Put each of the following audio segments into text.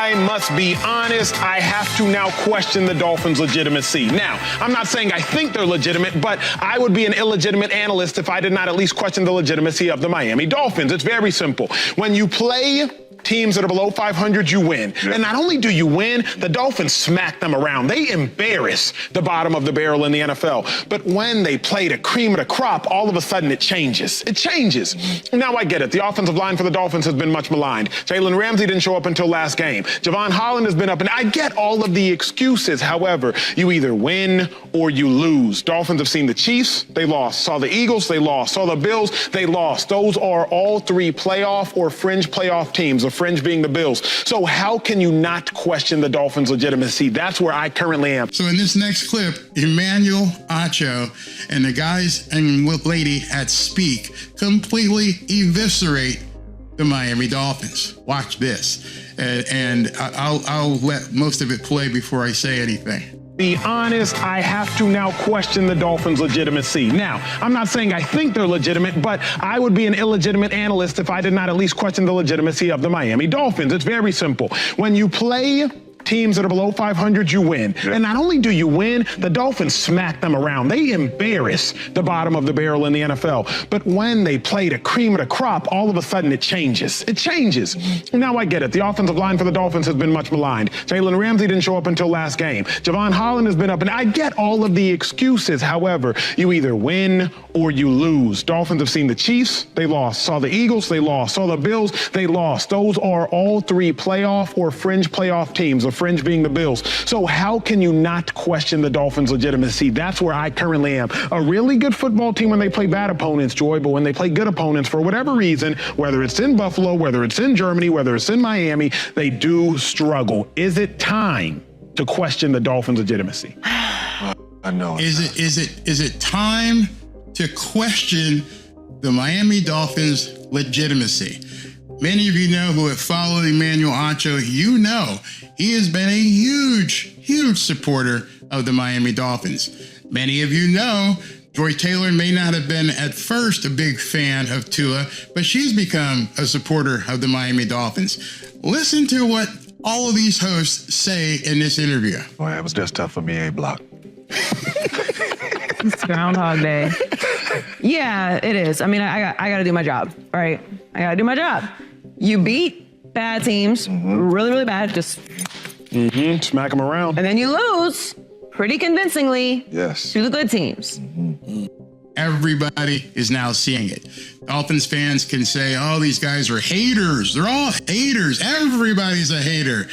I must be honest, I have to now question the Dolphins' legitimacy. Now, I'm not saying I think they're legitimate, but I would be an illegitimate analyst if I did not at least question the legitimacy of the Miami Dolphins. It's very simple. When you play teams that are below 500, you win. And not only do you win, the Dolphins smack them around. They embarrass the bottom of the barrel in the NFL. But when they play the cream of the crop, all of a sudden it changes. It changes. Now I get it. The offensive line for the Dolphins has been much maligned. Jalen Ramsey didn't show up until last game. Javon Holland has been up, and I get all of the excuses. However, you either win or you lose. Dolphins have seen the Chiefs, they lost. Saw the Eagles, they lost. Saw the Bills, they lost. Those are all three playoff or fringe playoff teams. Fringe being the Bills. So how can you not question the Dolphins' legitimacy? That's where I currently am. So in this next clip, Emmanuel Acho and the guys and lady at Speak completely eviscerate the Miami Dolphins. Watch this. And I'll let most of it play before I say anything. Be honest, I have to now question the Dolphins' legitimacy. Now, I'm not saying I think they're legitimate, but I would be an illegitimate analyst if I did not at least question the legitimacy of the Miami Dolphins. It's very simple. When you play teams that are below 500, you win. And not only do you win, the Dolphins smack them around. They embarrass the bottom of the barrel in the NFL. But when they play the cream of the crop, all of a sudden it changes. It changes. Now I get it. The offensive line for the Dolphins has been much maligned. Jalen Ramsey didn't show up until last game. Javon Holland has been up, and I get all of the excuses. However, you either win or you lose. Dolphins have seen the Chiefs, they lost. Saw the Eagles, they lost. Saw the Bills, they lost. Those are all three playoff or fringe playoff teams. Fringe being the Bills. So how can you not question the Dolphins' legitimacy? That's where I currently am. A really good football team when they play bad opponents, Joy, but when they play good opponents, for whatever reason, whether it's in Buffalo, whether it's in Germany, whether it's in Miami, they do struggle. Is it time to question the Dolphins' legitimacy? I know. Is it time to question the Miami Dolphins' legitimacy? Many of you know who have followed Emmanuel Acho, you know he has been a huge supporter of the Miami Dolphins. Many of you know Joy Taylor may not have been at first a big fan of Tua, but she's become a supporter of the Miami Dolphins. Listen to what all of these hosts say in this interview. Boy, it was just tough for me, A-Block. It's Groundhog Day. Yeah, it is. I mean, I got to do my job, right? I got to do my job. You beat bad teams, really bad, just smack them around. And then you lose pretty convincingly to the good teams. Everybody is now seeing it. Dolphins fans can say, oh, these guys are haters. They're all haters. Everybody's a hater.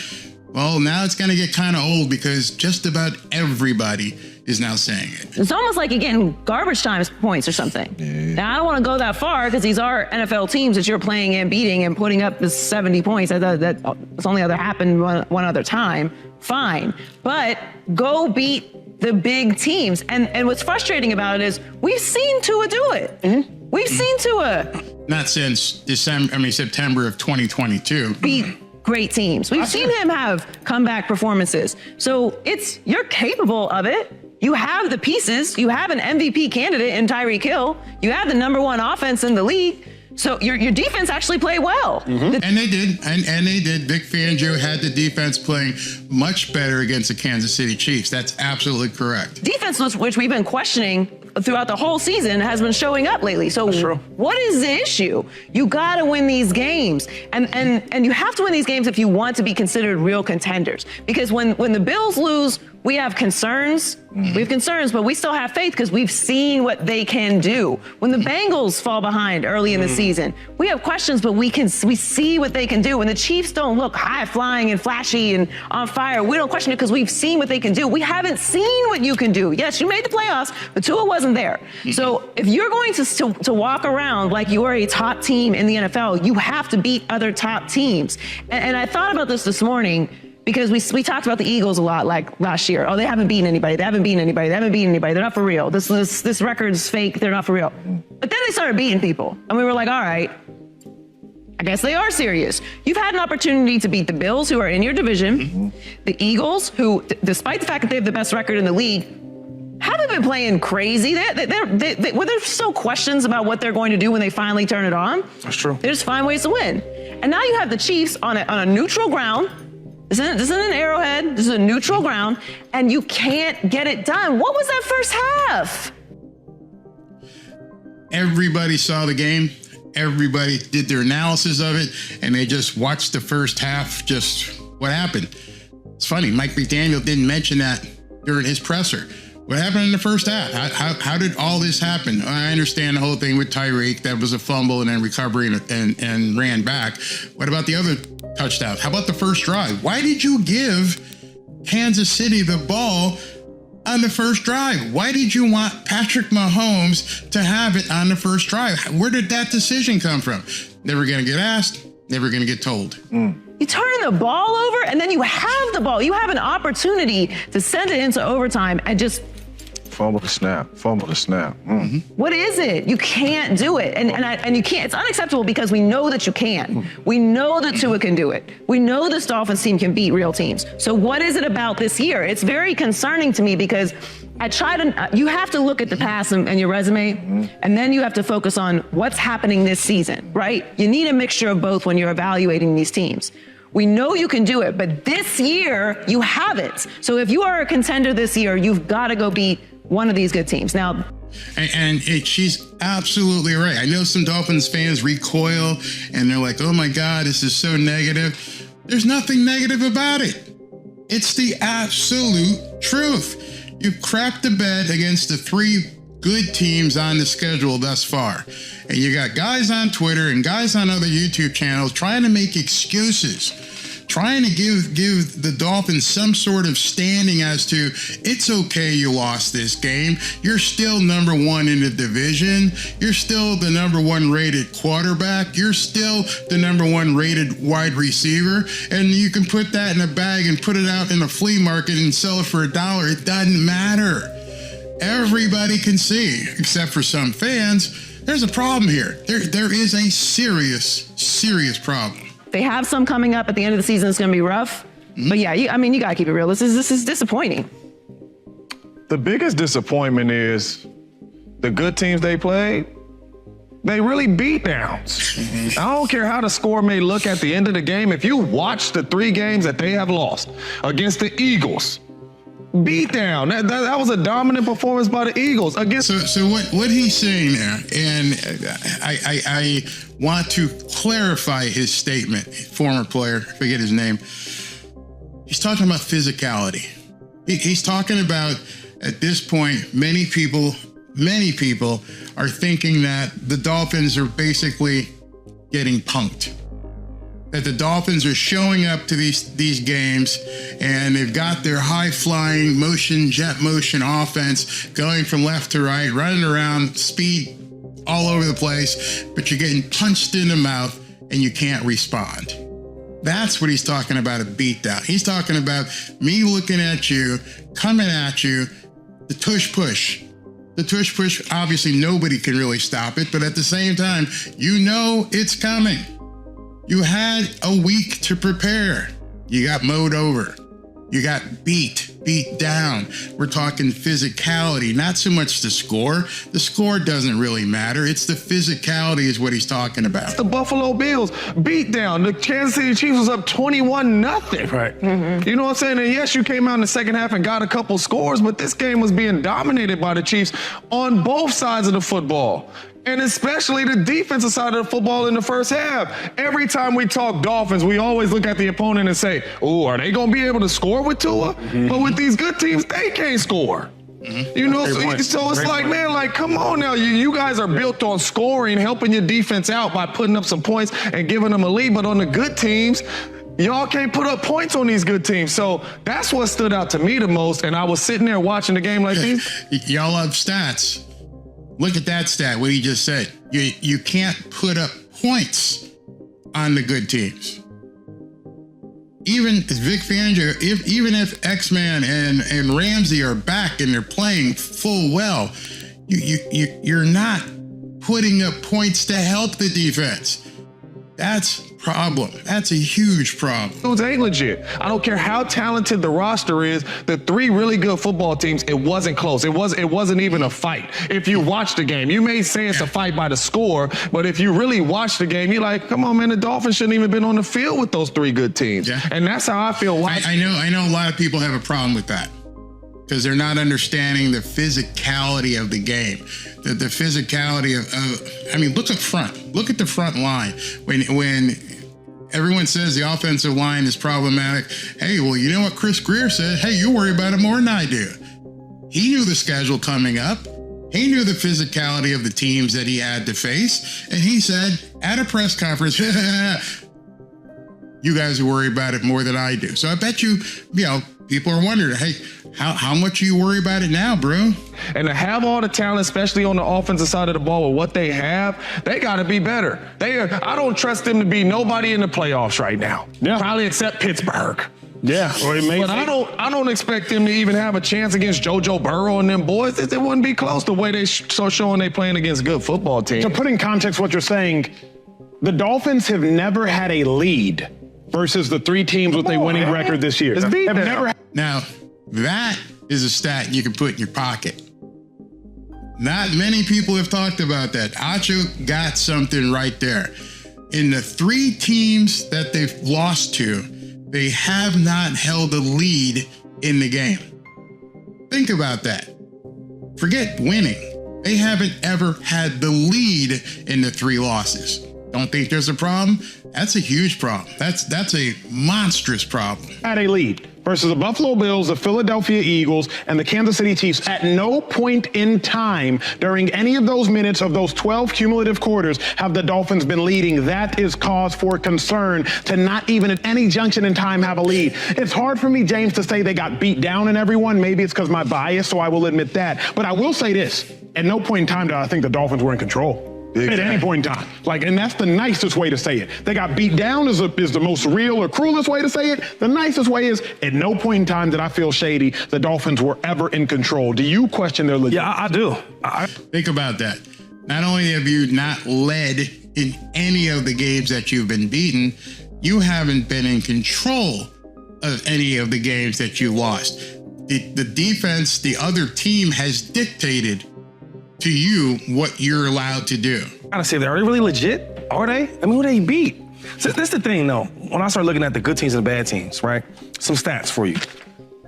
Well, now it's going to get kind of old because just about everybody is now saying it. It's almost like you're getting garbage time points or something. Yeah. Now, I don't want to go that far because these are NFL teams that you're playing and beating and putting up the 70 points. That's only ever happened one other time. Fine. But go beat the big teams. And what's frustrating about it is we've seen Tua do it. We've seen Tua. Not since September of 2022. Beat great teams. We've seen him have comeback performances. So you're capable of it. You have the pieces. You have an MVP candidate in Tyreek Hill. You have the #1 offense in the league. So your defense actually played well. And they did. And they did. Vic Fangio had the defense playing much better against the Kansas City Chiefs. That's absolutely correct. Defense, which we've been questioning throughout the whole season, has been showing up lately. So what is the issue? You got to win these games. And you have to win these games if you want to be considered real contenders. Because when the Bills lose, we have concerns. We have concerns, but we still have faith because we've seen what they can do. When the Bengals fall behind early in the season, we have questions, but we see what they can do. When the Chiefs don't look high flying and flashy and on fire, we don't question it because we've seen what they can do. We haven't seen what you can do. Yes, you made the playoffs, but Tua wasn't there. So if you're going to walk around like you are a top team in the NFL, you have to beat other top teams. And I thought about this morning, because we talked about the Eagles a lot, like last year. Oh, they haven't beaten anybody. They haven't beaten anybody. They haven't beaten anybody. They're not for real. This record's fake. They're not for real. But then they started beating people. And we were like, all right, I guess they are serious. You've had an opportunity to beat the Bills, who are in your division, the Eagles, who, despite the fact that they have the best record in the league, haven't been playing crazy. There's still questions about what they're going to do when they finally turn it on. That's true. They just find ways to win. And now you have the Chiefs on a neutral ground. This isn't an Arrowhead. This is a neutral ground, and you can't get it done. What was that first half? Everybody saw the game. Everybody did their analysis of it, and they just watched the first half. Just what happened. It's funny. Mike McDaniel didn't mention that during his presser. What happened in the first half? How did all this happen? I understand the whole thing with Tyreek. That was a fumble and then recovery and ran back. What about the other touchdowns? How about the first drive? Why did you give Kansas City the ball on the first drive? Why did you want Patrick Mahomes to have it on the first drive? Where did that decision come from? Never going to get asked, never going to get told. You turn the ball over, and then you have the ball. You have an opportunity to send it into overtime and just Fumble the snap. What is it? You can't do it. And you can't. It's unacceptable because we know that you can. We know that Tua can do it. We know this Dolphins team can beat real teams. So what is it about this year? It's very concerning to me because you have to look at the past and your resume, and then you have to focus on what's happening this season, right? You need a mixture of both when you're evaluating these teams. We know you can do it, but this year you haven't. So if you are a contender this year, you've got to go beat one of these good teams. Now, she's absolutely right. I know some Dolphins fans recoil and they're like, oh my God, this is so negative. There's nothing negative about it. It's the absolute truth. You've crapped the bed against the three good teams on the schedule thus far. And you got guys on Twitter and guys on other YouTube channels trying to make excuses, trying to give the Dolphins some sort of standing as to, it's okay you lost this game. You're still number one in the division. You're still the number one rated quarterback. You're still the number one rated wide receiver. And you can put that in a bag and put it out in a flea market and sell it for $1. It doesn't matter. Everybody can see, except for some fans, there's a problem here. There is a serious problem. they have some coming up at the end of the season. It's going to be rough. But yeah, you got to keep it real. This is disappointing. The biggest disappointment is the good teams they played, they really beat downs. I don't care how the score may look at the end of the game. If you watch the 3 games that they have lost against the Eagles, beat down. That was a dominant performance by the Eagles against. So what he's saying there, and I want to clarify his statement. Former player, forget his name. He's talking about physicality. He's talking about, at this point, many people are thinking that the Dolphins are basically getting punked. That the Dolphins are showing up to these games and they've got their high-flying jet motion offense going from left to right, running around, speed all over the place, but you're getting punched in the mouth and you can't respond. That's what he's talking about, a beatdown. He's talking about me looking at you, coming at you, the tush push. The tush push, obviously nobody can really stop it, but at the same time, you know it's coming. You had a week to prepare. You got mowed over. You got beat down. We're talking physicality, not so much the score. The score doesn't really matter. It's the physicality is what he's talking about. The Buffalo Bills beat down. The Kansas City Chiefs was up 21-0. Right. Mm-hmm. You know what I'm saying? And yes, you came out in the second half and got a couple scores, but this game was being dominated by the Chiefs on both sides of the football. And especially the defensive side of the football in the first half. Every time we talk Dolphins, we always look at the opponent and say, oh, are they going to be able to score with Tua? Mm-hmm. But with these good teams, they can't score. Mm-hmm. You know, so it's like, man, like, come on now. You guys are built on scoring, helping your defense out by putting up some points and giving them a lead. But on the good teams, y'all can't put up points on these good teams. So that's what stood out to me the most. And I was sitting there watching the game like these. Y'all love stats. Look at that stat, what he just said. You can't put up points on the good teams. Even Vic Fangio, even if X-Man and Ramsey are back and they're playing full well, you're not putting up points to help the defense. That's problem. That's a huge problem. Dudes ain't legit. I don't care how talented the roster is. The three really good football teams, it wasn't close. It wasn't even a fight. If you watch the game, you may say it's a fight by the score, but if you really watch the game, you're like, come on, man, the Dolphins shouldn't even been on the field with those three good teams. Yeah. And that's how I feel. I know a lot of people have a problem with that because they're not understanding the physicality of the game. The physicality of I mean, look up front. Look at the front line. When everyone says the offensive line is problematic, hey, well, you know what Chris Greer said? Hey, you worry about it more than I do. He knew the schedule coming up. He knew the physicality of the teams that he had to face. And he said at a press conference, you guys worry about it more than I do. So I bet you people are wondering, hey, how much do you worry about it now, bro? And to have all the talent, especially on the offensive side of the ball with what they have, they got to be better. I don't trust them to be nobody in the playoffs right now. Yeah. Probably except Pittsburgh. Yeah, but I don't expect them to even have a chance against JoJo Burrow and them boys. It wouldn't be close the way they showing they playing against good football teams. To put in context what you're saying, the Dolphins have never had a lead versus the three teams with a winning record this year. Now, that is a stat you can put in your pocket. Not many people have talked about that. Acho got something right there. In the three teams that they've lost to, they have not held a lead in the game. Think about that. Forget winning. They haven't ever had the lead in the three losses. Don't think there's a problem? That's a huge problem. That's a monstrous problem. Had a lead versus the Buffalo Bills, the Philadelphia Eagles, and the Kansas City Chiefs. At no point in time during any of those minutes of those 12 cumulative quarters have the Dolphins been leading. That is cause for concern to not even at any junction in time have a lead. It's hard for me, James, to say they got beat down in everyone. Maybe it's because my bias, so I will admit that. But I will say this. At no point in time did I think the Dolphins were in control. Exactly. At any point in time. And that's the nicest way to say it. They got beat down is the most real or cruelest way to say it. The nicest way is at no point in time did I feel shady the Dolphins were ever in control. Do you question their legitimacy? Yeah, I do. Think about that. Not only have you not led in any of the games that you've been beaten, you haven't been in control of any of the games that you lost. The defense, the other team has dictated to you what you're allowed to do. I gotta say, are they really legit? Are they? I mean, who they beat? So that's the thing, though. When I start looking at the good teams and the bad teams, right? Some stats for you.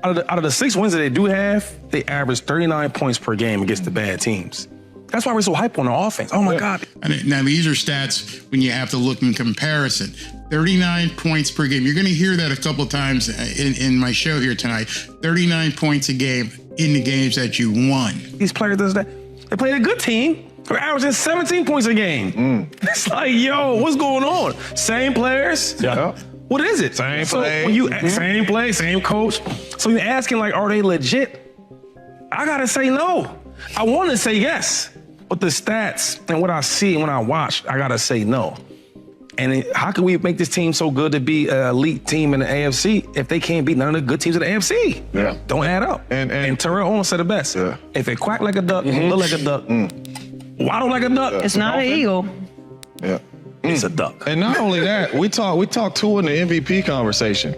Out of the 6 wins that they do have, they average 39 points per game against the bad teams. That's why we're so hype on their offense. Oh my God. Now these are stats when you have to look in comparison. 39 points per game. You're gonna hear that a couple times in my show here tonight. 39 points a game in the games that you won. These players does that. They played a good team. They're averaging 17 points a game. It's like, yo, what's going on? Same players? Yeah. What is it? Same play. When you same play, same coach. So you're asking, like, are they legit? I gotta say no. I want to say yes, but the stats and what I see and when I watch, I gotta say no. And how can we make this team so good to be an elite team in the AFC if they can't beat none of the good teams in the AFC? Yeah. Don't add up. And Terrell Owens said it best. Yeah. If it quack like a duck, look like a duck, waddle like a duck. It's not an eagle. Yeah. It's a duck. And not only that, we talked Tua in the MVP conversation.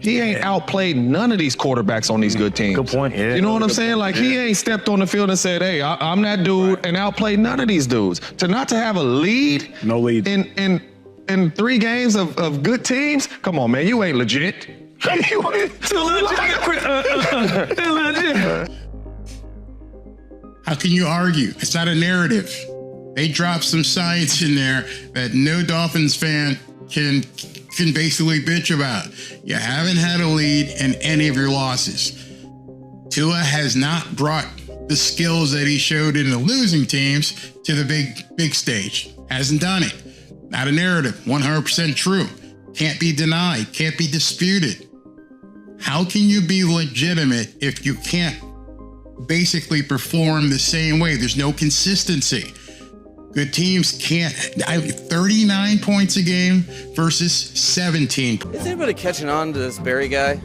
He ain't outplayed none of these quarterbacks on these good teams. Good point. Yeah. You know what I'm saying? Like, he ain't stepped on the field and said, hey, I'm that dude, and outplayed none of these dudes. To not to have a lead. No lead. In 3 games of good teams, come on, man, you ain't legit. Still legit. How can you argue? It's not a narrative. They dropped some science in there that no Dolphins fan can basically bitch about. You haven't had a lead in any of your losses. Tua has not brought the skills that he showed in the losing teams to the big stage. Hasn't done it. Not a narrative, 100% true. Can't be denied, can't be disputed. How can you be legitimate if you can't basically perform the same way? There's no consistency. Good teams can't. 39 points a game versus 17. Is anybody catching on to this Barry guy?